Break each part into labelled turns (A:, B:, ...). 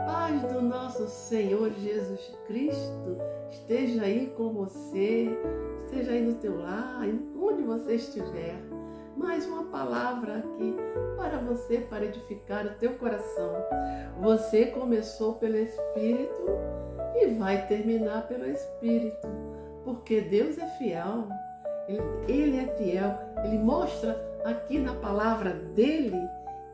A: Paz do nosso Senhor Jesus Cristo esteja aí com você, esteja aí no teu lar, onde você estiver. Mais uma palavra aqui para você, para edificar o teu coração. Você começou pelo Espírito e vai terminar pelo Espírito, porque Deus é fiel. Ele é fiel. Ele mostra aqui na palavra dele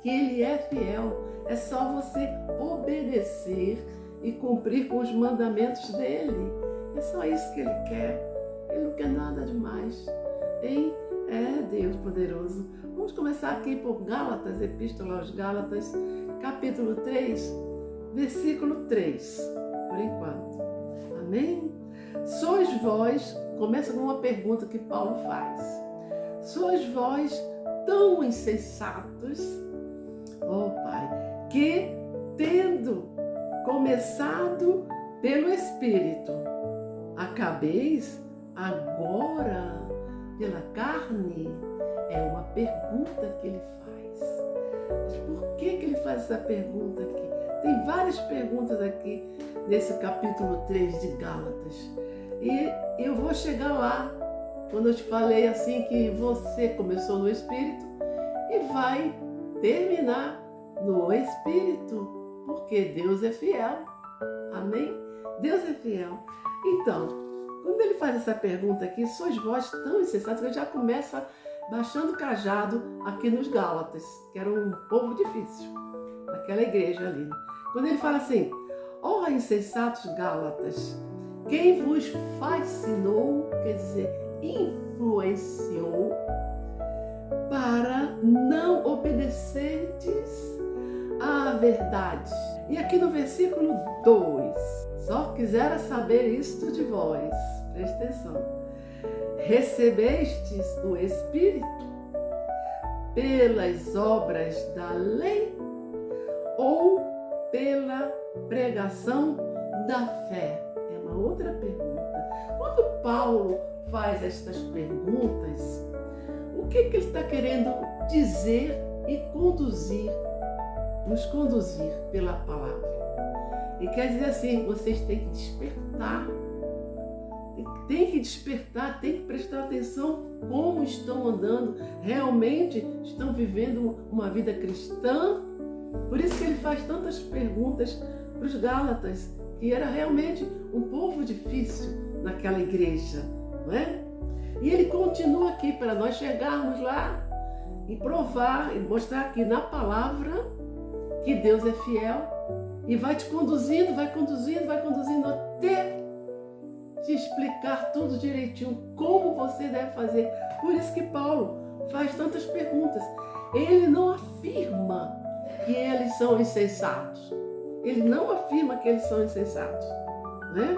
A: que ele é fiel. É só você obedecer e cumprir com os mandamentos dele. É só isso que ele quer. Ele não quer nada demais. É Deus poderoso. Vamos começar aqui por Gálatas, Epístola aos Gálatas, capítulo 3, versículo 3, por enquanto. Amém? Sois vós, começa com uma pergunta que Paulo faz. Sois vós tão insensatos, ó Pai, que tendo começado pelo Espírito, acabeis agora pela carne? É uma pergunta que ele faz. Mas por que ele faz essa pergunta aqui? Tem várias perguntas aqui nesse capítulo 3 de Gálatas. E eu vou chegar lá, quando eu te falei assim que você começou no Espírito e vai terminar no Espírito, porque Deus é fiel. Amém? Deus é fiel. Então, quando ele faz essa pergunta aqui, sois vós tão insensatos, ele já começa baixando o cajado aqui nos Gálatas, que era um povo difícil, naquela igreja ali. Quando ele fala assim, ó insensatos Gálatas, quem vos fascinou, quer dizer, influenciou, para não obedecerdes à verdade. E aqui no versículo 2, só quisera saber isto de vós, presta atenção. Recebestes o Espírito pelas obras da lei ou pela pregação da fé? É uma outra pergunta. Quando Paulo faz estas perguntas, o que ele está querendo dizer e nos conduzir pela palavra? Ele quer dizer assim, vocês têm que despertar, tem que prestar atenção como estão andando, realmente estão vivendo uma vida cristã. Por isso que ele faz tantas perguntas para os Gálatas, que era realmente um povo difícil naquela igreja, não é? E ele continua aqui para nós chegarmos lá e provar e mostrar aqui na palavra que Deus é fiel e vai te conduzindo, vai conduzindo até te explicar tudo direitinho como você deve fazer. Por isso que Paulo faz tantas perguntas. Ele não afirma que eles são insensatos. Ele não afirma que eles são insensatos, né?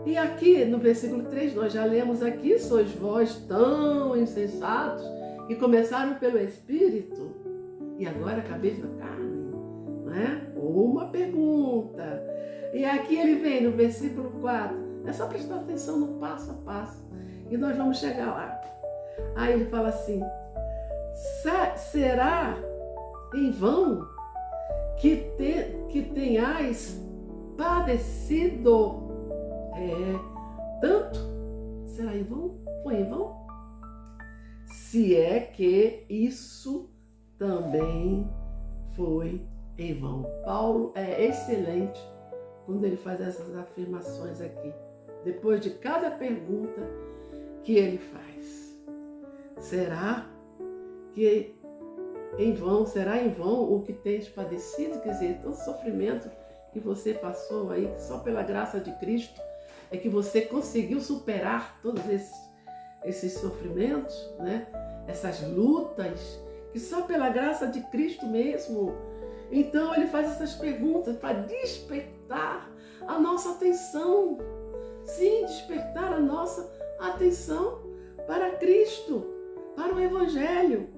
A: E aqui no versículo 3, nós já lemos aqui, sois vós tão insensatos que começaram pelo Espírito e agora acabeis na carne, né? Uma pergunta. E aqui ele vem no versículo 4, é só prestar atenção no passo a passo e nós vamos chegar lá. Aí ele fala assim, será em vão que tenhais padecido tanto? Será em vão? Foi em vão? Se é que isso também foi em vão. Paulo é excelente quando ele faz essas afirmações aqui, depois de cada pergunta que ele faz. Será que será em vão o que tens padecido? Quer dizer, todo sofrimento que você passou aí, que só pela graça de Cristo é que você conseguiu superar todos esses sofrimentos, né? Essas lutas, que só pela graça de Cristo mesmo. Então ele faz essas perguntas para despertar a nossa atenção. Sim, despertar a nossa atenção para Cristo, para o Evangelho.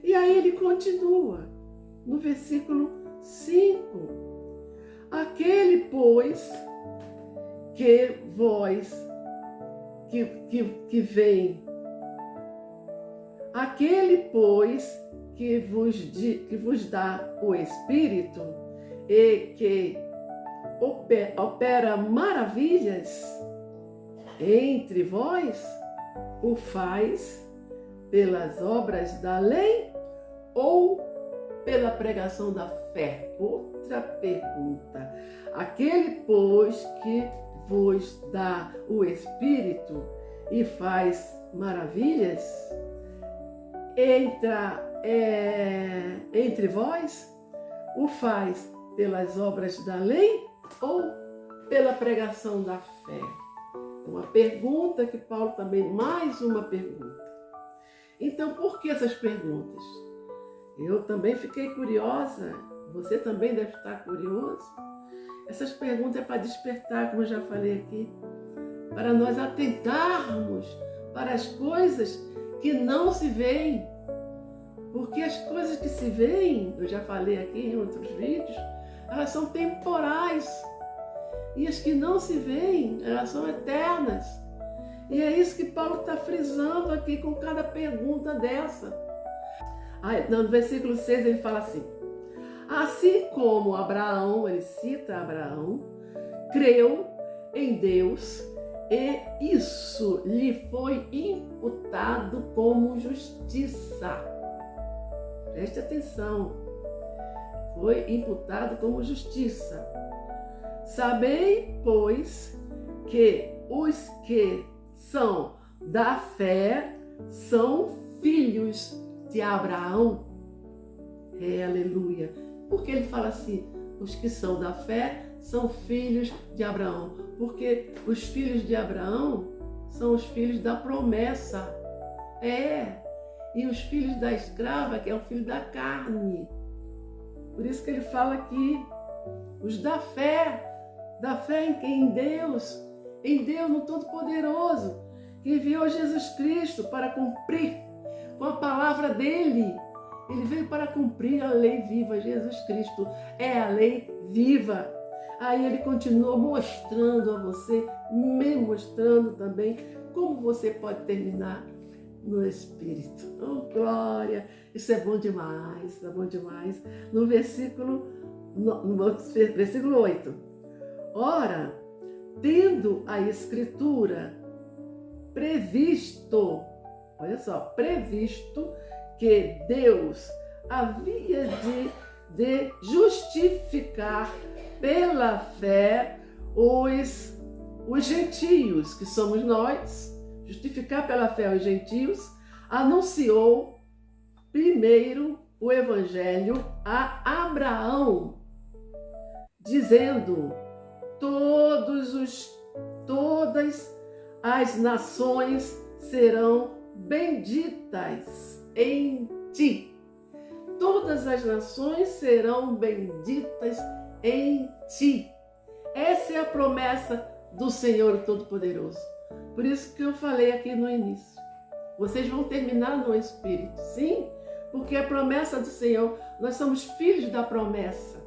A: E aí ele continua no versículo 5. Aquele, pois, que vós, que vem, aquele, pois, que vos dá o Espírito, e que opera maravilhas entre vós, o faz pelas obras da lei ou pela pregação da fé? Outra pergunta. Aquele, pois, que vos dá o Espírito e faz maravilhas entre vós, o faz pelas obras da lei ou pela pregação da fé? Uma pergunta que Paulo também, mais uma pergunta. Então, por que essas perguntas? Eu também fiquei curiosa, você também deve estar curioso. Essas perguntas é para despertar, como eu já falei aqui, para nós atentarmos para as coisas que não se veem. Porque as coisas que se veem, eu já falei aqui em outros vídeos, elas são temporais. E as que não se veem, elas são eternas. E é isso que Paulo está frisando aqui com cada pergunta dessa. No versículo 6 ele fala assim: assim como Abraão, ele cita Abraão, creu em Deus e isso lhe foi imputado como justiça. Preste atenção. Foi imputado como justiça. Sabei, pois, que os que são da fé são filhos de Abraão. Aleluia. Por que ele fala assim? Os que são da fé são filhos de Abraão. Porque os filhos de Abraão são os filhos da promessa. E os filhos da escrava, que é o filho da carne. Por isso que ele fala aqui, os da fé em Deus no Todo-Poderoso, que enviou Jesus Cristo para cumprir com a palavra dele. Ele veio para cumprir a lei viva. Jesus Cristo é a lei viva. Aí ele continua mostrando a você, me mostrando também, como você pode terminar no Espírito. Oh, glória! Isso é bom demais, é bom demais. No versículo 8. Ora, tendo a Escritura previsto, olha só, previsto que Deus havia de justificar pela fé os gentios, que somos nós, justificar pela fé os gentios, anunciou primeiro o Evangelho a Abraão, dizendo: todas as nações serão benditas em ti. Todas as nações serão benditas em ti. Essa é a promessa do Senhor Todo-Poderoso. Por isso que eu falei aqui no início. Vocês vão terminar no Espírito, sim? Porque a promessa do Senhor, nós somos filhos da promessa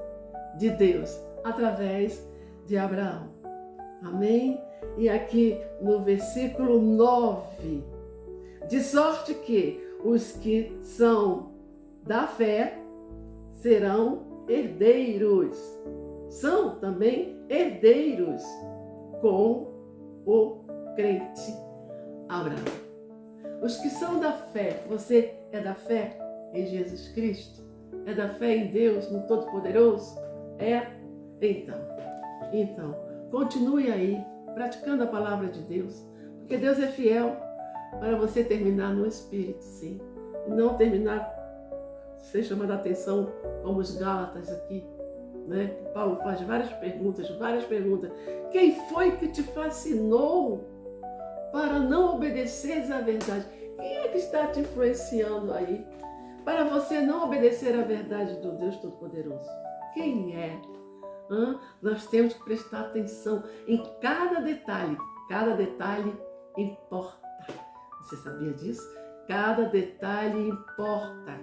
A: de Deus, através de Abraão. Amém? E aqui no versículo 9, de sorte que os que são da fé serão herdeiros. São também herdeiros com o crente Abraão. Os que são da fé, você é da fé em Jesus Cristo? É da fé em Deus, no Todo-Poderoso? É? Então, continue aí, praticando a palavra de Deus, porque Deus é fiel para você terminar no Espírito, sim. E não terminar, sem chamar a atenção, como os Gálatas aqui, né? Paulo faz várias perguntas. Quem foi que te fascinou para não obedeceres à verdade? Quem é que está te influenciando aí para você não obedecer à verdade do Deus Todo-Poderoso? Quem é? Nós temos que prestar atenção em cada detalhe. Cada detalhe importa. Você sabia disso? Cada detalhe importa.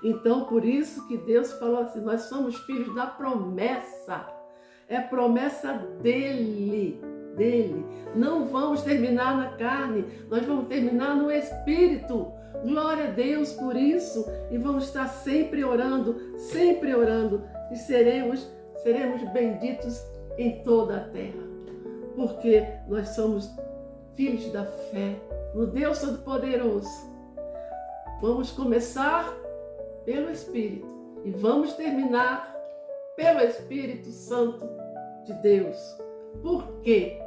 A: Então, por isso que Deus falou assim, nós somos filhos da promessa. É promessa dele. Não vamos terminar na carne, nós vamos terminar no Espírito. Glória a Deus por isso. E vamos estar sempre orando e seremos benditos em toda a terra. Porque nós somos filhos da fé no Deus Todo-Poderoso. Vamos começar pelo Espírito e vamos terminar pelo Espírito Santo de Deus. Porque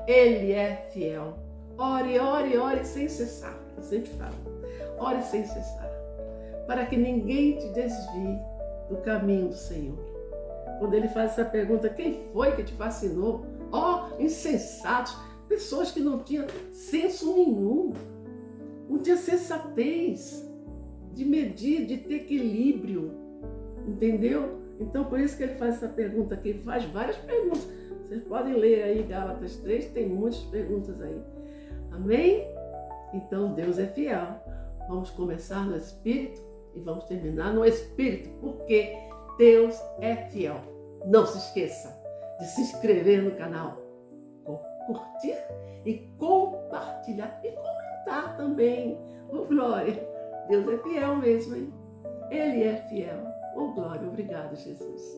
A: Ele é fiel. Ore, ore, ore sem cessar. Eu sempre falo. Ore sem cessar. Para que ninguém te desvie do caminho do Senhor. Quando Ele faz essa pergunta, quem foi que te fascinou? Insensatos. Pessoas que não tinham senso nenhum. Não tinha sensatez de medir, de ter equilíbrio. Entendeu? Então, por isso que Ele faz essa pergunta aqui. Faz várias perguntas. Vocês podem ler aí Gálatas 3, tem muitas perguntas aí. Amém? Então, Deus é fiel. Vamos começar no Espírito e vamos terminar no Espírito, porque Deus é fiel. Não se esqueça de se inscrever no canal, curtir e compartilhar e comentar também. Oh, glória! Deus é fiel mesmo, hein? Ele é fiel. Oh, glória! Obrigado, Jesus.